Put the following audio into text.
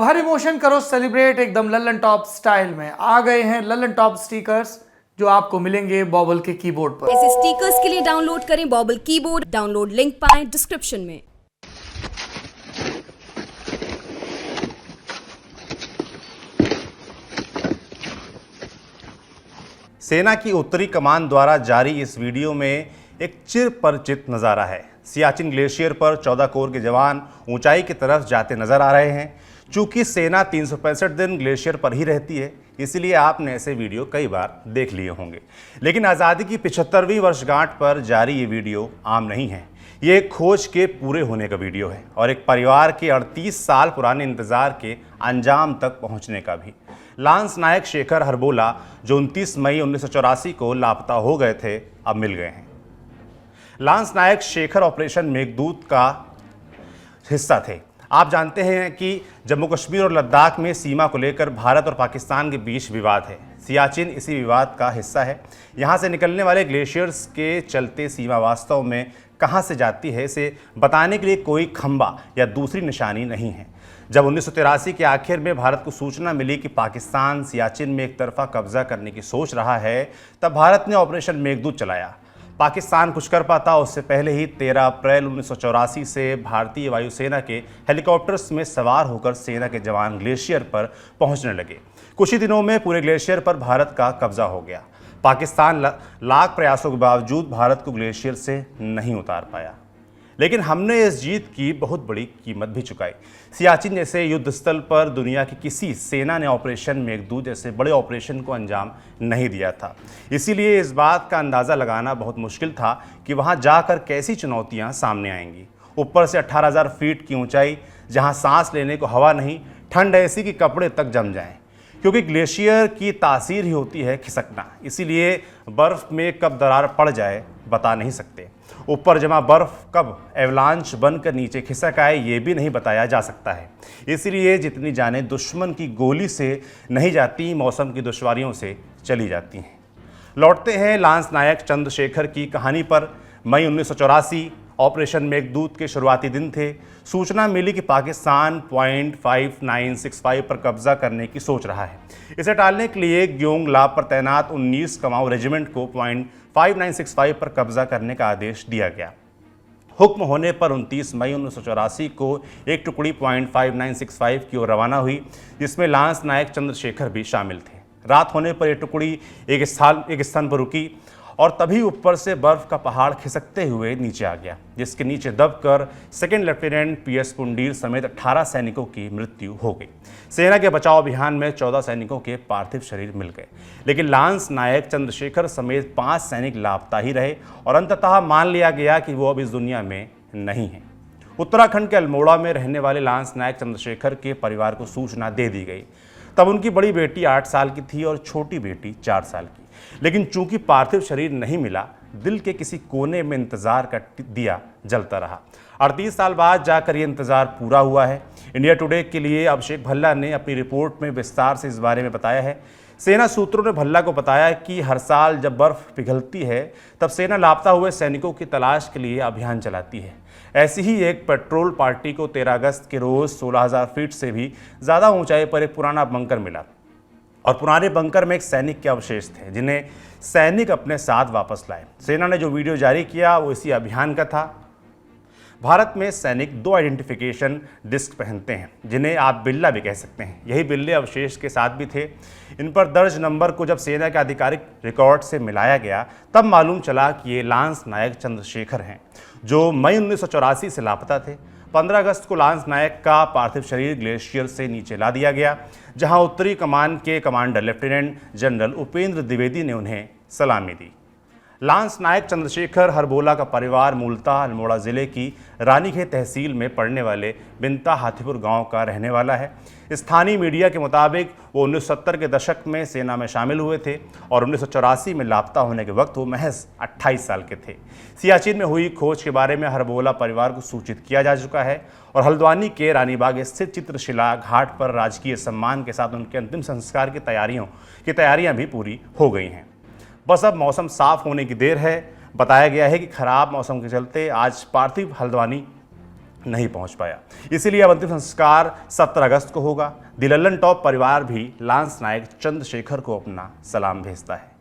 हर emotion करो celebrate एकदम Lallan top style में। आ गए हैं लल्लन टॉप स्टिकर्स जो आपको मिलेंगे बॉबल के कीबोर्ड पर। ऐसे स्टिकर्स के लिए डाउनलोड करें बॉबल कीबोर्ड। डाउनलोड लिंक पाएं डिस्क्रिप्शन में। सेना की उत्तरी कमान द्वारा जारी इस वीडियो में एक चिरपरिचित नज़ारा है। सियाचिन ग्लेशियर पर 14 कोर के जवान ऊंचाई की तरफ जाते नजर आ रहे हैं। चूंकि सेना 365 दिन ग्लेशियर पर ही रहती है, इसलिए आपने ऐसे वीडियो कई बार देख लिए होंगे। लेकिन आज़ादी की 75वीं वर्षगांठ पर जारी ये वीडियो आम नहीं है। ये एक खोज के पूरे होने का वीडियो है और एक परिवार के 38 साल पुराने इंतजार के अंजाम तक पहुंचने का भी। लांस नायक शेखर हरबोला, जो 29 मई 1984 को लापता हो गए थे, अब मिल गए हैं। लांस नायक शेखर ऑपरेशन मेघदूत का हिस्सा थे। आप जानते हैं कि जम्मू कश्मीर और लद्दाख में सीमा को लेकर भारत और पाकिस्तान के बीच विवाद है। सियाचिन इसी विवाद का हिस्सा है। यहाँ से निकलने वाले ग्लेशियर्स के चलते सीमा वास्तव में कहाँ से जाती है, इसे बताने के लिए कोई खंबा या दूसरी निशानी नहीं है। जब 1983 के आखिर में भारत को सूचना मिली कि पाकिस्तान सियाचिन में एक तरफा कब्जा करने की सोच रहा है, तब भारत ने ऑपरेशन मेघदूत चलाया। पाकिस्तान कुछ कर पाता उससे पहले ही 13 अप्रैल 1984 से भारतीय वायुसेना के हेलीकॉप्टर्स में सवार होकर सेना के जवान ग्लेशियर पर पहुंचने लगे। कुछ ही दिनों में पूरे ग्लेशियर पर भारत का कब्जा हो गया। पाकिस्तान लाख प्रयासों के बावजूद भारत को ग्लेशियर से नहीं उतार पाया, लेकिन हमने इस जीत की बहुत बड़ी कीमत भी चुकाई। सियाचिन जैसे युद्ध स्थल पर दुनिया की किसी सेना ने ऑपरेशन मेघदूत जैसे बड़े ऑपरेशन को अंजाम नहीं दिया था। इसीलिए इस बात का अंदाज़ा लगाना बहुत मुश्किल था कि वहां जाकर कैसी चुनौतियां सामने आएंगी। ऊपर से 18,000 फीट की ऊंचाई, जहां सांस लेने को हवा नहीं, ठंड ऐसी कि कपड़े तक जम जाएं, क्योंकि ग्लेशियर की तासीर ही होती है खिसकना। इसीलिए बर्फ़ में कब दरार पड़ जाए बता नहीं सकते। ऊपर जमा बर्फ़ कब एवलांच बनकर नीचे खिसक आए ये भी नहीं बताया जा सकता है। इसलिए जितनी जानें दुश्मन की गोली से नहीं जाती, मौसम की दुश्वारियों से चली जाती हैं। लौटते हैं लांस नायक चंद्रशेखर की कहानी पर। मई 1984 ऑपरेशन मेघदूत के शुरुआती दिन थे। सूचना मिली कि पाकिस्तान पॉइंट 5965 पर कब्जा करने की सोच रहा है। इसे टालने के लिए ग्योंग ला पर तैनात 19 कमाऊ रेजिमेंट को पॉइंट 5965 पर कब्जा करने का आदेश दिया गया। हुक्म होने पर 29 मई 1984 को एक टुकड़ी पॉइंट 5965 की ओर रवाना हुई, जिसमें लांस नायक चंद्रशेखर भी शामिल थे। रात होने पर यह टुकड़ी एक स्थान पर रुकी और तभी ऊपर से बर्फ का पहाड़ खिसकते हुए नीचे आ गया, जिसके नीचे दबकर सेकंड लेफ्टिनेंट PS पुंडीर समेत 18 सैनिकों की मृत्यु हो गई। सेना के बचाव अभियान में 14 सैनिकों के पार्थिव शरीर मिल गए, लेकिन लांस नायक चंद्रशेखर समेत 5 सैनिक लापता ही रहे और अंततः मान लिया गया कि वो अब इस दुनिया में नहीं है। उत्तराखंड के अल्मोड़ा में रहने वाले लांस नायक चंद्रशेखर के परिवार को सूचना दे दी गई। तब उनकी बड़ी बेटी 8 साल की थी और छोटी बेटी 4 साल की। लेकिन चूंकि पार्थिव शरीर नहीं मिला, दिल के किसी कोने में इंतजार का दिया जलता रहा। 38 साल बाद जाकर ये इंतजार पूरा हुआ है। इंडिया टुडे के लिए अभिषेक भल्ला ने अपनी रिपोर्ट में विस्तार से इस बारे में बताया है। सेना सूत्रों ने भल्ला को बताया कि हर साल जब बर्फ पिघलती है, तब सेना लापता हुए सैनिकों की तलाश के लिए अभियान चलाती है। ऐसी ही एक पेट्रोल पार्टी को 13 अगस्त के रोज़ 16,000 फीट से भी ज़्यादा ऊंचाई पर एक पुराना बंकर मिला और पुराने बंकर में एक सैनिक के अवशेष थे, जिन्हें सैनिक अपने साथ वापस लाए। सेना ने जो वीडियो जारी किया वो इसी अभियान का था। भारत में सैनिक 2 आइडेंटिफिकेशन डिस्क पहनते हैं, जिन्हें आप बिल्ला भी कह सकते हैं। यही बिल्ले अवशेष के साथ भी थे। इन पर दर्ज नंबर को जब सेना के आधिकारिक रिकॉर्ड से मिलाया गया, तब मालूम चला कि ये लांस नायक चंद्रशेखर हैं, जो मई 1984 से लापता थे। 15 अगस्त को लांस नायक का पार्थिव शरीर ग्लेशियर से नीचे ला दिया गया, जहां उत्तरी कमान के commander lieutenant general Upendra Dwivedi ने उन्हें सलामी दी। लांस नायक चंद्रशेखर हरबोला का परिवार मूलतः अल्मोड़ा ज़िले की रानीखेत तहसील में पड़ने वाले बिनता हाथीपुर गांव का रहने वाला है। स्थानीय मीडिया के मुताबिक वो 1970 के दशक में सेना में शामिल हुए थे और 1984 में लापता होने के वक्त वो महज 28 साल के थे। सियाचिन में हुई खोज के बारे में हरबोला परिवार को सूचित किया जा चुका है और हल्द्वानी के रानीबाग स्थित चित्रशिला घाट पर राजकीय सम्मान के साथ उनके अंतिम संस्कार की तैयारियां भी पूरी हो गई हैं। बस अब मौसम साफ होने की देर है। बताया गया है कि खराब मौसम के चलते आज पार्थिव हल्द्वानी नहीं पहुंच पाया। इसीलिए अब अंतिम संस्कार 17 अगस्त को होगा। द लल्लनटॉप परिवार भी लांस नायक चंद्रशेखर को अपना सलाम भेजता है।